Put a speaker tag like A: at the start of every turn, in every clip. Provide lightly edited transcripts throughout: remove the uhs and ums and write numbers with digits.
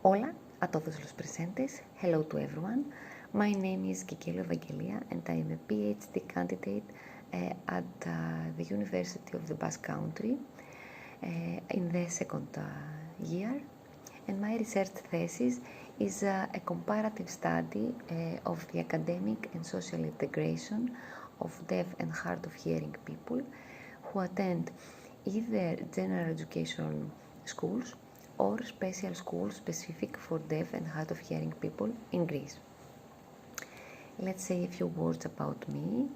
A: Hola a todos los presentes. Hello to everyone. My name is Gkigkelou Evangelia and I am a PhD candidate at the University of the Basque Country in the second year. And my research thesis is a comparative study of the academic and social integration of deaf and hard of hearing people who attend either general education schools or special schools specific for deaf and hard of hearing people in Greece. Let's say a few words about me.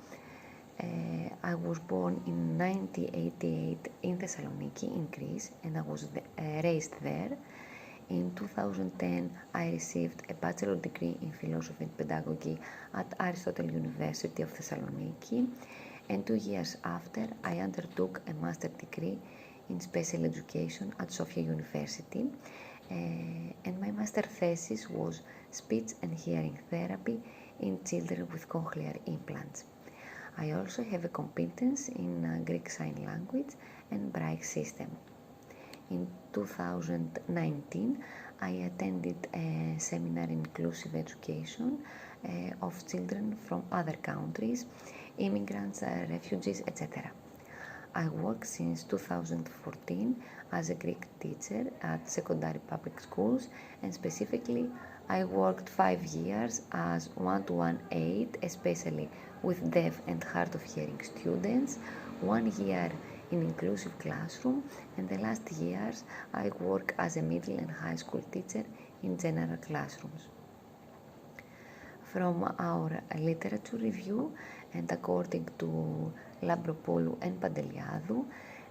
A: I was born in 1988 in Thessaloniki in Greece and I was raised there. In 2010 I received a bachelor degree in philosophy and pedagogy at Aristotle University of Thessaloniki, and 2 years after I undertook a master degree in special education at Sofia University, and my master thesis was speech and hearing therapy in children with cochlear implants. I also have a competence in Greek Sign Language and Braille system. In 2019 I attended a seminar in inclusive education of children from other countries, immigrants, refugees, etc. I work since 2014 as a Greek teacher at secondary public schools, and specifically I worked 5 years as one-to-one aide, especially with deaf and hard of hearing students, 1 year in inclusive classroom, and the last years I work as a middle and high school teacher in general classrooms. From our literature review, and according to Labropoulou and Panteliadou,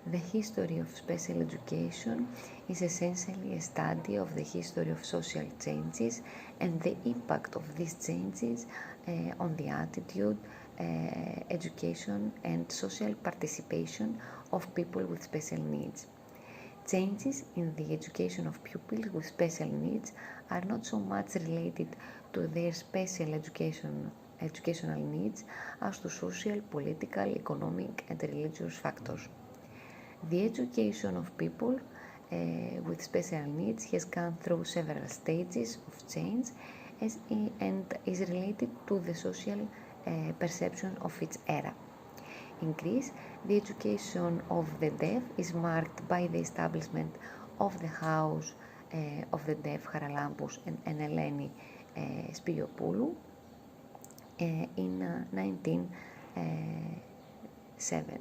A: the history of special education is essentially a study of the history of social changes and the impact of these changes on the attitude, education and social participation of people with special needs. Changes in the education of pupils with special needs are not so much related to their special educational needs as to social, political, economic and religious factors. The education of people with special needs has gone through several stages of change and is related to the social perception of its era. In Greece, the education of the deaf is marked by the establishment of the House of the Deaf Charalampous and Eleni Spiliopoulou in 1907.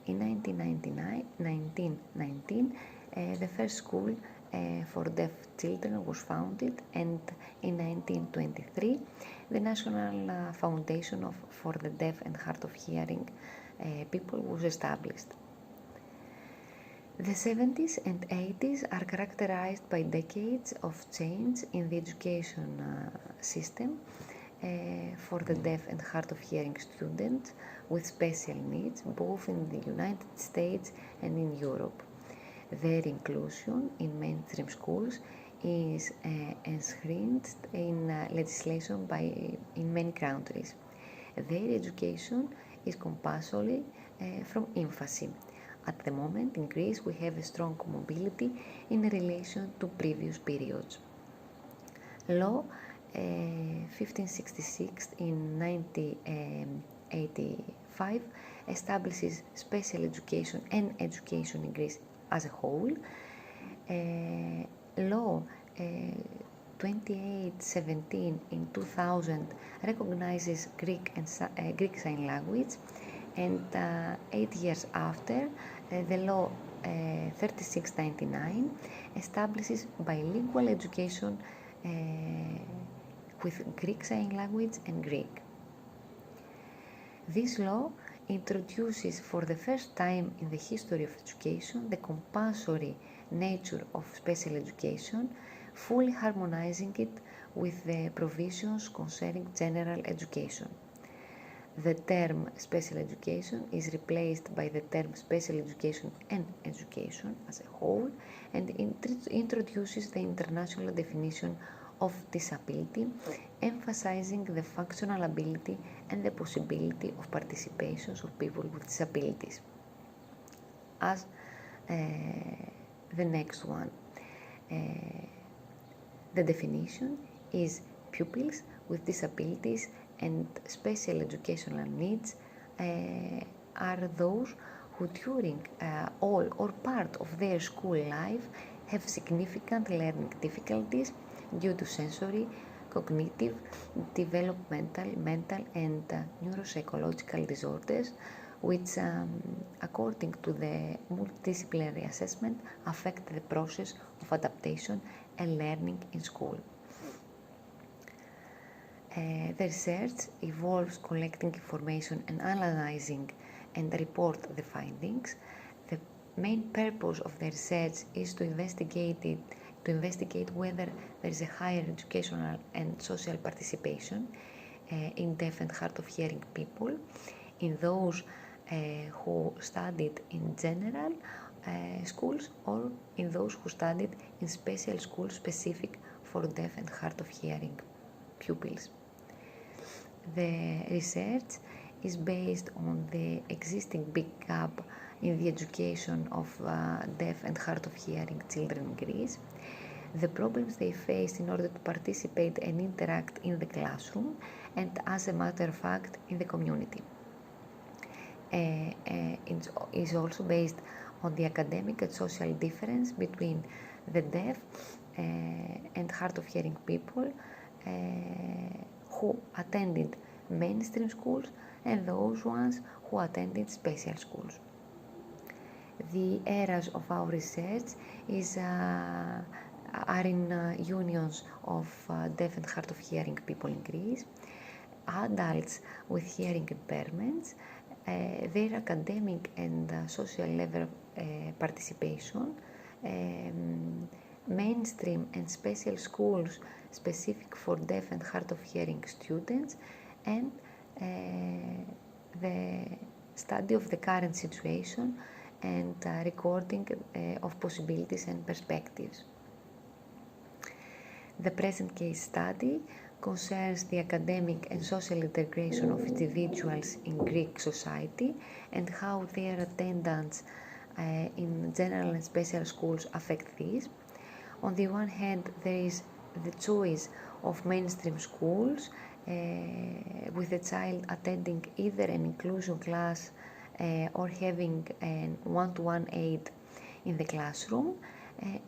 A: In 1919, the first school for deaf children was founded, and in 1923 the National Foundation for the Deaf and Hard of Hearing people was established. The 70s and 80s are characterized by decades of change in the education system for the deaf and hard of hearing students with special needs, both in the United States and in Europe. Their inclusion in mainstream schools is enshrined in legislation in many countries. Their education is compulsory from infancy. At the moment in Greece we have a strong mobility in relation to previous periods. Law 1566 in 1985 establishes special education and education in Greece as a whole. Law 2817 in 2000 recognizes Greek Sign Language, and 8 years after, the law 3699 establishes bilingual education with Greek Sign Language and Greek. This law introduces for the first time in the history of education the compulsory nature of special education, fully harmonizing it with the provisions concerning general education. The term special education is replaced by the term special education and education as a whole, and introduces the international definition of disability, emphasizing the functional ability and the possibility of participation of people with disabilities. As the next one, The definition is pupils with disabilities and special educational needs are those who during all or part of their school life have significant learning difficulties due to sensory, cognitive, developmental, mental and neuropsychological disorders which, according to the multidisciplinary assessment, affect the process of adaptation and learning in school. The research involves collecting information and analyzing and report the findings. The main purpose of the research is to investigate whether there is a higher educational and social participation in deaf and hard of hearing people, in those who studied in general schools or in those who studied in special schools specific for deaf and hard of hearing pupils. The research is based on the existing big gap in the education of deaf and hard of hearing children in Greece, the problems they face in order to participate and interact in the classroom, and as a matter of fact in the community. It is also based on the academic and social difference between the deaf and hard of hearing people who attended mainstream schools and those ones who attended special schools. The areas of our research are in unions of deaf and hard of hearing people in Greece, adults with hearing impairments, their academic and social level participation, mainstream and special schools specific for deaf and hard of hearing students, and the study of the current situation and recording of possibilities and perspectives. The present case study concerns the academic and social integration of individuals in Greek society and how their attendance in general and special schools affect this. On the one hand, there is the choice of mainstream schools with a child attending either an inclusion class or having a one-to-one aid in the classroom.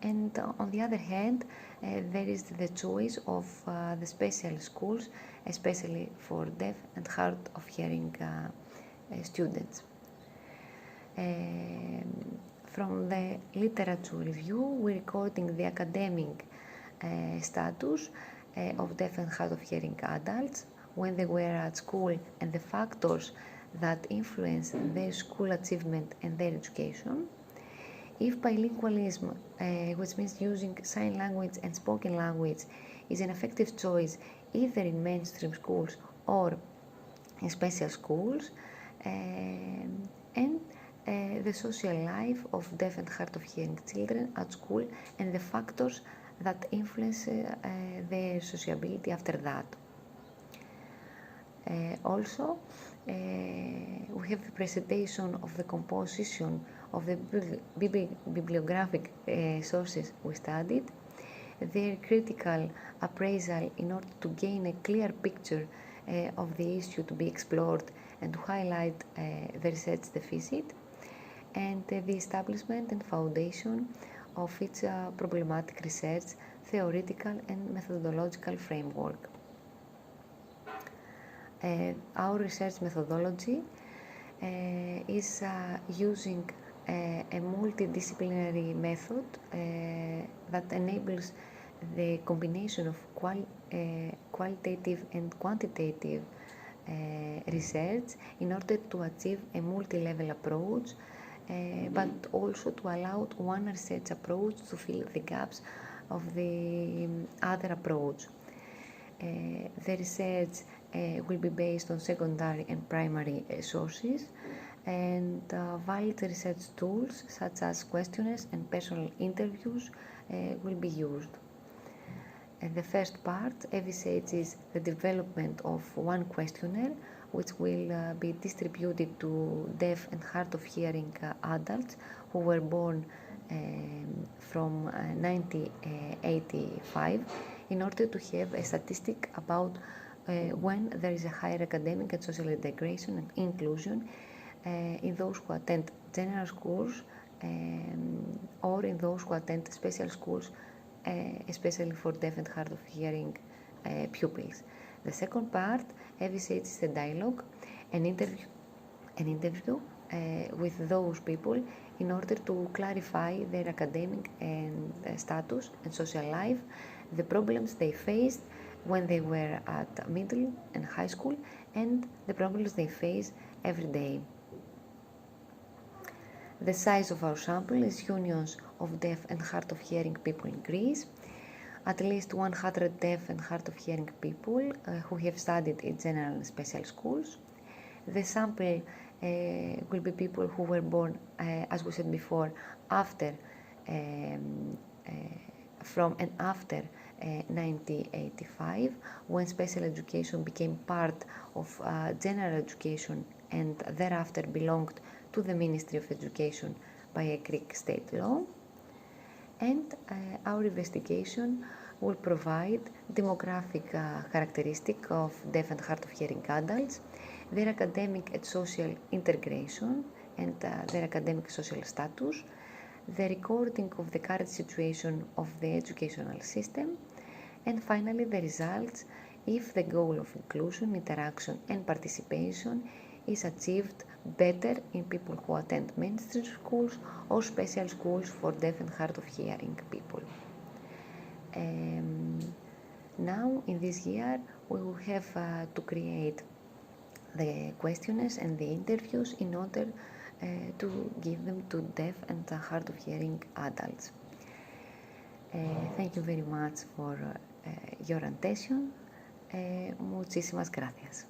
A: And on the other hand, there is the choice of the special schools, especially for deaf and hard of hearing students. From the literature review, we're recording the academic status of deaf and hard of hearing adults when they were at school and the factors that influence their school achievement and their education. If bilingualism, which means using sign language and spoken language, is an effective choice either in mainstream schools or in special schools, and the social life of deaf and hard of hearing children at school and the factors that influence their sociability after that. Also, we have the presentation of the composition of the bibliographic sources we studied, their critical appraisal in order to gain a clear picture of the issue to be explored and to highlight the research deficit, and the establishment and foundation of its problematic research, theoretical and methodological framework. Our research methodology is using a multidisciplinary method that enables the combination of qualitative and quantitative research in order to achieve a multi-level approach, but also to allow one research approach to fill the gaps of the other approach. The research will be based on secondary and primary sources, and valid research tools such as questionnaires and personal interviews will be used. The first part envisages the development of one questionnaire which will be distributed to deaf and hard of hearing adults who were born from 1985 in order to have a statistic about when there is a higher academic and social integration and inclusion in those who attend general schools or in those who attend special schools, especially for deaf and hard of hearing pupils. The second part, EVCH, is a dialogue, an interview with those people in order to clarify their academic and status and social life, the problems they faced when they were at middle and high school, and the problems they face every day. The size of our sample is unions of deaf and hard of hearing people in Greece, at least 100 deaf and hard of hearing people who have studied in general and special schools. The sample will be people who were born, as we said before, from and after 1985, when special education became part of general education and thereafter belonged to the Ministry of Education by a Greek state law. And our investigation will provide demographic characteristic of deaf and hard of hearing adults, their academic and social integration and their academic social status, the recording of the current situation of the educational system, and finally the results if the goal of inclusion, interaction and participation is achieved better in people who attend mainstream schools or special schools for deaf and hard of hearing people. Now, in this year, we will have to create the questionnaires and the interviews in order to give them to deaf and hard of hearing adults. Thank you very much for your attention. Muchísimas gracias.